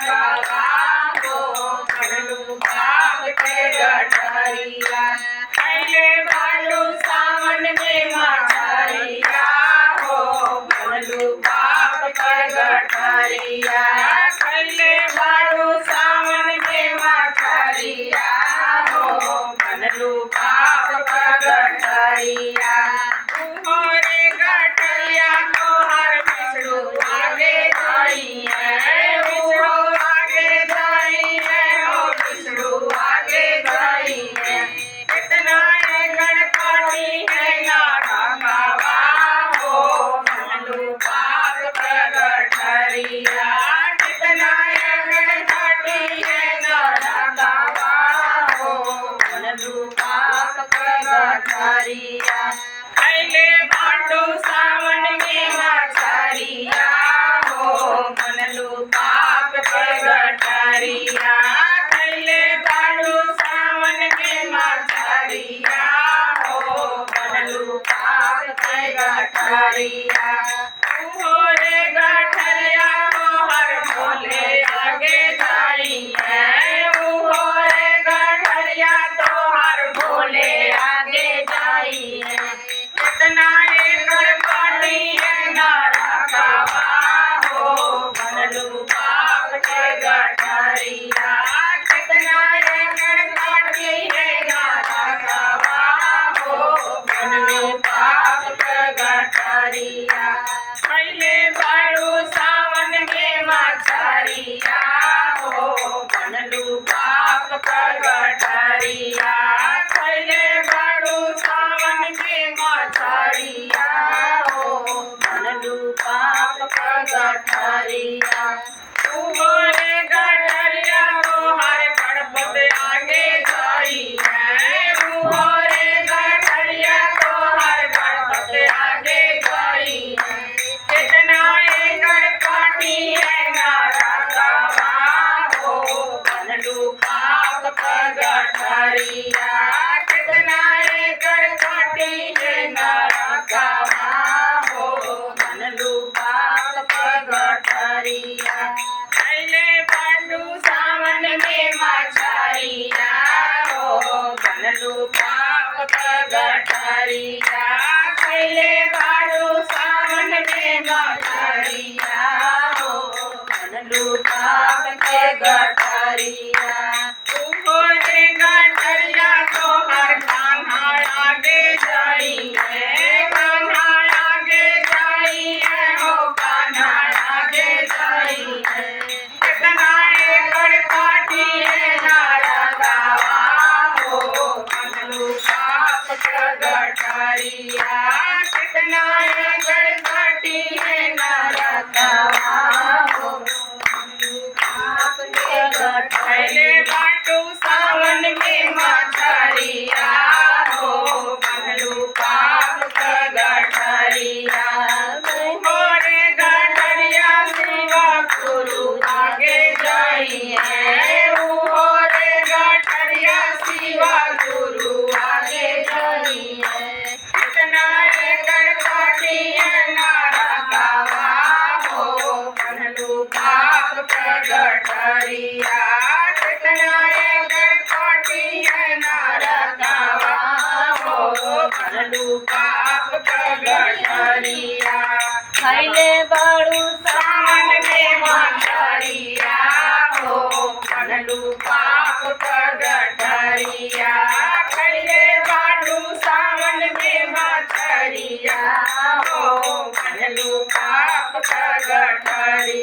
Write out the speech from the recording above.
रखवा हो बनलू पाप के गठरिया खैले बालू सावन में मछरिया हो बनलू पाप के गठरिया खैले बालू सावन में मछरिया हो बनलू पाप के गठरिया तोहरे गठरिया तोहर बिसरू आगे जाई है बिसरू आगे जाई है हो बिसरू आगे जाई है कितना गणपति है ना रखवा हो बनलू पाप के गठरिया कितना गणपति है ना रखवा हो बनलू पाप के गठरिया खैले बाटू सावन में मछरिया हो बनलू पाप के गठरिया खैले बाटू सावन में मछरिया हो बनलू पाप के गठरिया तोहरे गठरिया तोहर भोले आगे जाई है तोहरे गठरिया तोहर भोले आगे जाई है कितना गणपति है ना रखवा हो बनलू पाप के गठरिया कितना गणपति है ना रखवा हो बनलू पाप के गठरिया पहले बारू सावन में मछरिया हो बनलू पाप के गठरिया पहले बारू सावन में मछरिया हो बनलू पाप के गठरिया तोहरे गठरिया तोहर गणपति आगे जाई है तोहरे गठरिया तोहर गणपति आगे जाई है कितना गणपति है ना रखवा हो बनलू पाप के गठरिया कितना गणपति है ना रखवा हो बनलू पाप के गठरिया खैले बाटू सावन में मछरिया हो बनलू पाप के गठरिया खैले बाटू सावन में मछरिया हो बनलू पाप के गठरिया तोहरे गठरिया तोहर कान्हा आगे जाई है कान्हा आगे जाई है हो कान्हा आगे जाई है कितना गणपति है ना रखवा हो बनलू पाप के गठरिया कितना गणपति है ना रखवा हो बनलू पाप के गठरिया बाटू सावन में मछरिया हो बनलू पाप के गठरिया तोहरे गठरिया शिवा गुरु आगे जाई है तोहरे गठरिया शिवा गुरु आगे जाई है कितना गणपति है ना रखवा हो बनलू पाप के गठरिया कितना गणपति है ना रखवा हो बनलू पाप के गठरिया खैले बारू सावन में मछरिया हो बनलू पाप के गठरिया खैले बारू सावन में मछरिया हो बनलू पाप के गठरिया